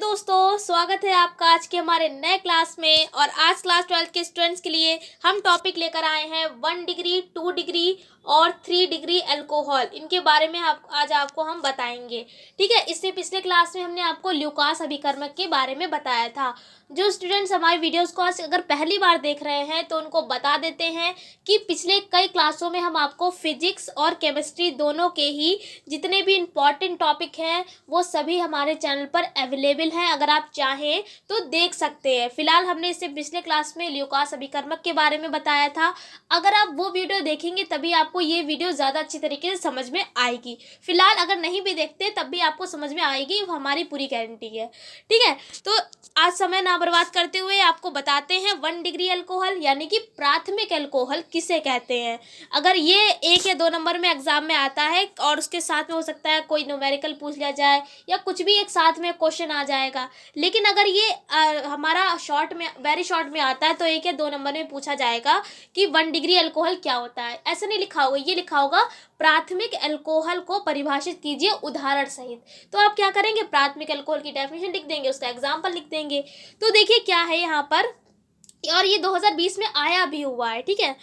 दोस्तों, स्वागत है आपका आज के हमारे नए क्लास में। और आज क्लास 12 के स्टूडेंट्स के लिए हम टॉपिक लेकर आए हैं 1 डिग्री, 2 डिग्री और 3 डिग्री अल्कोहल। इनके बारे में आज आपको हम बताएंगे। ठीक है, इससे पिछले क्लास में हमने आपको ल्यूकास अभिकर्मक के बारे में बताया था। जो स्टूडेंट्स हमारी वीडियोस को आज अगर पहली बार देख रहे हैं तो उनको बता देते हैं कि पिछले कई क्लासों में हम आपको फिजिक्स और केमिस्ट्री दोनों के ही जितने भी इम्पॉर्टेंट टॉपिक हैं वो सभी हमारे चैनल पर अवेलेबल हैं। अगर आप चाहें तो देख सकते हैं। फिलहाल हमने इससे पिछले क्लास में ल्यूकास अभिकर्मक के बारे में बताया था। अगर आप वो वीडियो देखेंगे तभी आपको ये वीडियो ज़्यादा अच्छी तरीके से समझ में आएगी। फिलहाल अगर नहीं भी देखते तब भी आपको समझ में आएगी, हमारी पूरी गारंटी है। ठीक है, तो आज समय ना बर्बाद करते हुए आपको बताते हैं 1 डिग्री अल्कोहल यानी कि प्राथमिक अल्कोहल किसे कहते हैं। अगर ये 1 या 2 नंबर में एग्जाम में आता है और उसके साथ में हो सकता है कोई न्यूमेरिकल पूछ लिया जाए या कुछ भी एक साथ में क्वेश्चन आ जाएगा। लेकिन अगर ये हमारा शॉर्ट में, वेरी शॉर्ट में आता है तो 1 या 2 नंबर में पूछा जाएगा कि 1 डिग्री अल्कोहल क्या होता है। ऐसा नहीं लिखा होगा, ये लिखा होगा प्राथमिक अल्कोहल को परिभाषित कीजिए उदाहरण सहित। तो आप क्या करेंगे, प्राथमिक अल्कोहल की डेफिनेशन लिख देंगे, उसका एग्जाम्पल लिख देंगे। तो देखिए क्या है यहाँ पर, और ये 2020 में आया भी हुआ है। ठीक है,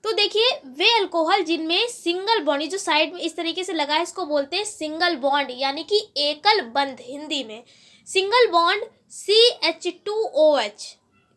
तो देखिए वे अल्कोहल जिनमें सिंगल बॉन्ड, जो साइड में इस तरीके से लगा है इसको बोलते हैं सिंगल बॉन्ड यानी कि एकल बंध। हिंदी में सिंगल बॉन्ड CH2OH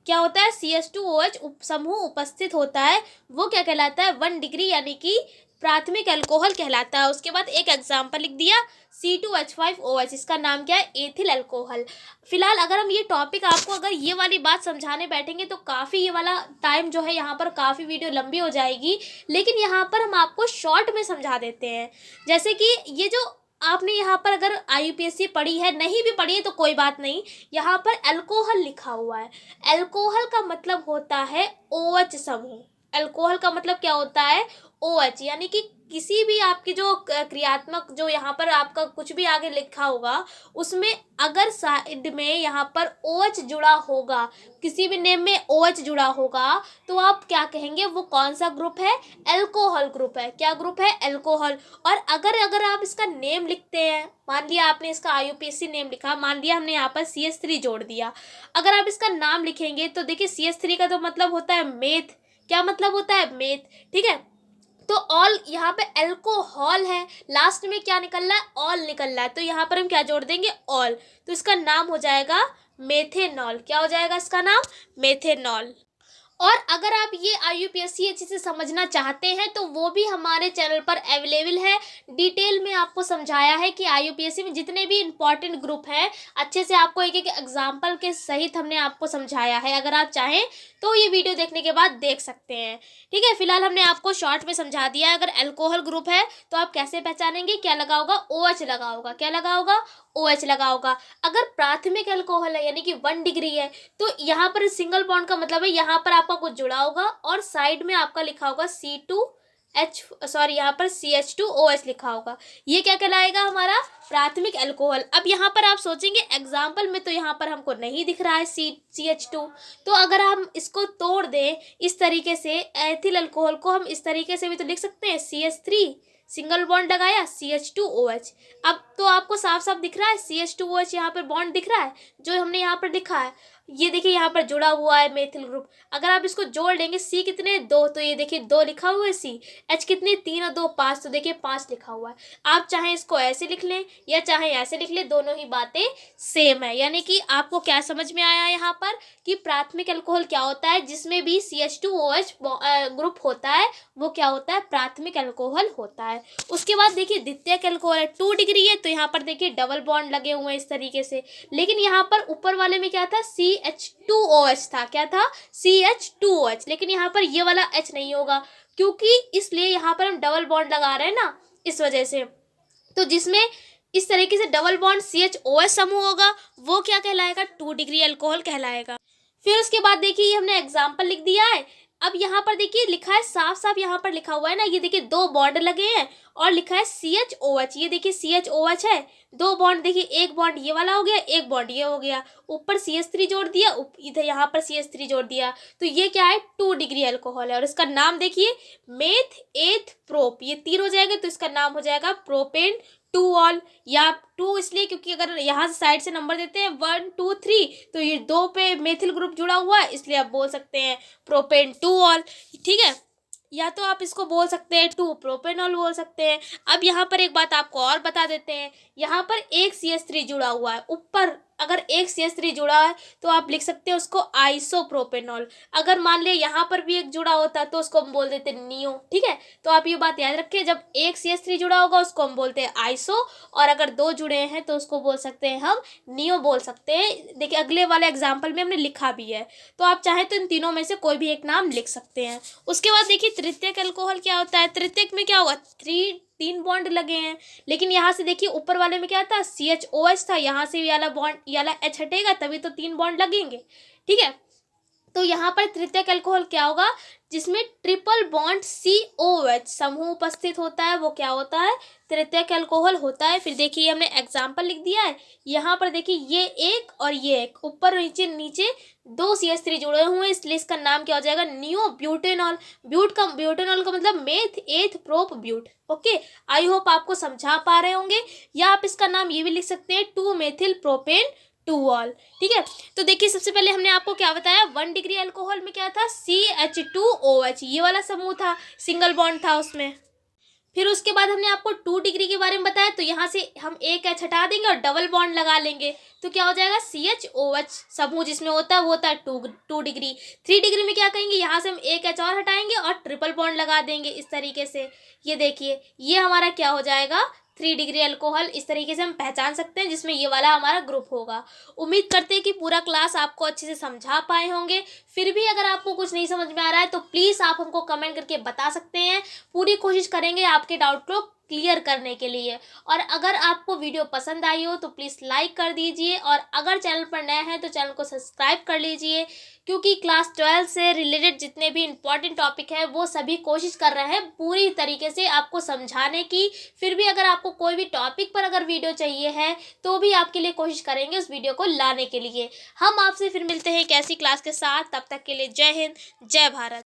क्या होता है, CH2OH समूह उपस्थित होता है, वो क्या कहलाता है 1 डिग्री यानी कि प्राथमिक अल्कोहल कहलाता है। उसके बाद एक एग्जाम्पल लिख दिया C2H5OH, इसका नाम क्या है, एथिल अल्कोहल। फिलहाल अगर हम ये टॉपिक आपको अगर ये वाली बात समझाने बैठेंगे तो काफ़ी ये वाला टाइम जो है यहाँ पर काफ़ी वीडियो लंबी हो जाएगी। लेकिन यहाँ पर हम आपको शॉर्ट में समझा देते हैं। जैसे कि ये जो आपने यहाँ पर अगर IUPAC पढ़ी है, नहीं भी पढ़ी है तो कोई बात नहीं, यहाँ पर अल्कोहल लिखा हुआ है। अल्कोहल का मतलब होता है OH समूह। अल्कोहल का मतलब क्या होता है, OH, यानी कि किसी भी आपकी जो क्रियात्मक, जो यहाँ पर आपका कुछ भी आगे लिखा होगा उसमें अगर साइड में यहाँ पर OH जुड़ा होगा, किसी भी नेम में OH जुड़ा होगा तो आप क्या कहेंगे, वो कौन सा ग्रुप है, अल्कोहल ग्रुप है। क्या ग्रुप है, अल्कोहल। और अगर आप इसका नेम लिखते हैं, मान लिया आपने इसका IUPAC नेम लिखा, मान लिया हमने यहाँ पर CH3 जोड़ दिया, अगर आप इसका नाम लिखेंगे तो देखिए CH3 का तो मतलब होता है मेथ। क्या मतलब होता है, मेथ। ठीक है, तो ऑल यहाँ पे अल्कोहल है, लास्ट में क्या निकल रहा है, ऑल निकल रहा है, तो यहाँ पर हम क्या जोड़ देंगे, ऑल। तो इसका नाम हो जाएगा मेथेनॉल। क्या हो जाएगा इसका नाम, मेथेनॉल। और अगर आप ये IUPAC अच्छे से समझना चाहते हैं तो वो भी हमारे चैनल पर अवेलेबल है। डिटेल में आपको समझाया है कि IUPAC में जितने भी इंपॉर्टेंट ग्रुप हैं अच्छे से आपको एक एक एग्जाम्पल के सहित हमने आपको समझाया है। अगर आप चाहें तो ये वीडियो देखने के बाद देख सकते हैं। ठीक है, फिलहाल हमने आपको शॉर्ट में समझा दिया है। अगर अल्कोहल ग्रुप है तो आप कैसे पहचानेंगे, क्या लगा होगा, OH लगा होगा। क्या लगा होगा, OH लगा होगा। अगर प्राथमिक अल्कोहल है यानी कि 1 डिग्री है तो यहाँ पर सिंगल बॉन्ड का मतलब है यहाँ पर आपका कुछ जुड़ा होगा और साइड में आपका लिखा होगा यहाँ पर CH2OH लिखा होगा। ये क्या कहलाएगा, हमारा प्राथमिक अल्कोहल। अब यहाँ पर आप सोचेंगे एग्जाम्पल में तो यहाँ पर हमको नहीं दिख रहा है CH2, तो अगर हम इसको तोड़ दें इस तरीके से, एथिल अल्कोहल को हम इस तरीके से भी तो लिख सकते हैं, CH3 सिंगल बॉन्ड लगाया CH2OH। अब तो आपको साफ साफ दिख रहा है CH2OH यहाँ पर बॉन्ड दिख रहा है जो हमने यहाँ पर लिखा है। ये देखिए यहाँ पर जुड़ा हुआ है मेथिल ग्रुप। अगर आप इसको जोड़ लेंगे, C कितने 2, तो ये देखिए 2 लिखा हुआ है C। H कितने 3 और 2 5, तो देखिए 5 लिखा हुआ है। आप चाहे इसको ऐसे लिख लें या चाहे ऐसे लिख लें, दोनों ही बातें सेम है। यानी कि आपको क्या समझ में आया यहाँ पर कि प्राथमिक अल्कोहल क्या होता है, जिसमें भी CH2OH ग्रुप होता है वो क्या होता है, प्राथमिक अल्कोहल होता है। उसके बाद देखिए द्वितीयक अल्कोहल है, 2 डिग्री है तो यहाँ पर देखिए डबल बॉन्ड लगे हुए हैं इस तरीके से। लेकिन यहाँ पर ऊपर वाले में क्या था, CH2OH था। क्या था, CH2OH। लेकिन यहाँ पर ये वाला H नहीं होगा क्योंकि इसलिए यहाँ पर हम डबल बॉन्ड लगा रहे हैं ना, इस वजह से। तो जिसमें इस तरीके से डबल बॉन्ड CHOH समूह होगा वो क्या कहलाएगा, 2 डिग्री अल्कोहल कहलाएगा। फिर उसके बाद देखिए हमने एग्जाम्पल लिख दिया है। अब यहाँ पर देखिए लिखा है, साफ साफ यहाँ पर लिखा हुआ है ना, ये देखिए 2 बॉन्ड लगे हैं और लिखा है CHOH। ये देखिए CHOH है, 2 बॉन्ड, देखिए एक बॉन्ड ये वाला हो गया, एक बॉन्ड ये हो गया, ऊपर CH3 जोड़ दिया, इधर यहाँ पर CH3 जोड़ दिया, तो ये क्या है, 2 डिग्री अल्कोहल है। और इसका नाम देखिए मेथ एथ प्रोप, ये 3 हो जाएगा तो इसका नाम हो जाएगा प्रोपेन टू ऑल, या टू इसलिए क्योंकि अगर यहाँ से साइड से नंबर देते हैं 1 2 3 तो ये 2 पे मेथिल ग्रुप जुड़ा हुआ है, इसलिए आप बोल सकते हैं प्रोपेन टू ऑल। ठीक है, या तो आप इसको बोल सकते हैं टू प्रोपेनॉल बोल सकते हैं। अब यहाँ पर एक बात आपको और बता देते हैं, यहाँ पर एक CH3 जुड़ा हुआ है ऊपर, अगर एक CH3 जुड़ा है तो आप लिख सकते हैं उसको आइसोप्रोपेनॉल। अगर मान लिया यहाँ पर भी एक जुड़ा होता तो उसको हम बोल देते नियो। ठीक है, तो आप ये बात याद रखिए, जब एक CH3 जुड़ा होगा उसको हम बोलते हैं आइसो, और अगर दो जुड़े हैं तो उसको बोल सकते हैं हम नियो बोल सकते हैं। देखिए अगले वाले एग्जाम्पल में हमने लिखा भी है, तो आप चाहें तो इन तीनों में से कोई भी एक नाम लिख सकते हैं। उसके बाद देखिए तृतीयक अल्कोहल क्या होता है। तृतीयक में क्या होगा, तीन बॉन्ड लगे हैं, लेकिन यहाँ से देखिए ऊपर वाले में क्या था, CHOH था, यहाँ से ये वाला बॉन्ड, ये वाला H हटेगा तभी तो तीन बॉन्ड लगेंगे। ठीक है, तो यहाँ पर तृतीयक अल्कोहल क्या होगा, जिसमें ट्रिपल बॉन्ड COH समूह उपस्थित होता है, वो क्या होता है, तृतीयक अल्कोहल होता है। फिर देखिए हमने एग्जाम्पल लिख दिया है, यहाँ पर देखिए ये एक और ये एक, ऊपर नीचे नीचे दो CH3 जुड़े हुए हैं, इसलिए इसका नाम क्या हो जाएगा, नियो ब्यूटेनॉल। ब्यूटेनॉल का मतलब मेथ एथ प्रोप ब्यूट। ओके, आई होप आपको समझा पा रहे होंगे। या आप इसका नाम ये भी लिख सकते हैं 2 मेथिल प्रोपेन टू ऑल। ठीक है, तो देखिए सबसे पहले हमने आपको क्या बताया, 1 डिग्री अल्कोहल में क्या था, CH2OH, ये वाला समूह था, सिंगल बॉन्ड था उसमें। फिर उसके बाद हमने आपको 2 डिग्री के बारे में बताया, तो यहाँ से हम एक H हटा देंगे और डबल बॉन्ड लगा लेंगे, तो क्या हो जाएगा, CHOH समूह जिसमें होता है वो होता है 2 डिग्री। 3 डिग्री में क्या कहेंगे, यहाँ से हम एक H और हटाएंगे और ट्रिपल बॉन्ड लगा देंगे इस तरीके से। ये देखिए ये हमारा क्या हो जाएगा, 3 डिग्री अल्कोहल। इस तरीके से हम पहचान सकते हैं जिसमें ये वाला हमारा ग्रुप होगा। उम्मीद करते हैं कि पूरा क्लास आपको अच्छे से समझा पाए होंगे। फिर भी अगर आपको कुछ नहीं समझ में आ रहा है तो प्लीज़ आप हमको कमेंट करके बता सकते हैं, पूरी कोशिश करेंगे आपके डाउट को क्लियर करने के लिए। और अगर आपको वीडियो पसंद आई हो तो प्लीज़ लाइक कर दीजिए, और अगर चैनल पर नए हैं तो चैनल को सब्सक्राइब कर लीजिए, क्योंकि क्लास 12 से रिलेटेड जितने भी इंपॉर्टेंट टॉपिक है वो सभी कोशिश कर रहे हैं पूरी तरीके से आपको समझाने की। फिर भी अगर आपको कोई भी टॉपिक पर अगर वीडियो चाहिए है तो भी आपके लिए कोशिश करेंगे उस वीडियो को लाने के लिए। हम आपसे फिर मिलते हैं एक ऐसी क्लास के साथ, तब तक के लिए जय हिंद, जय भारत।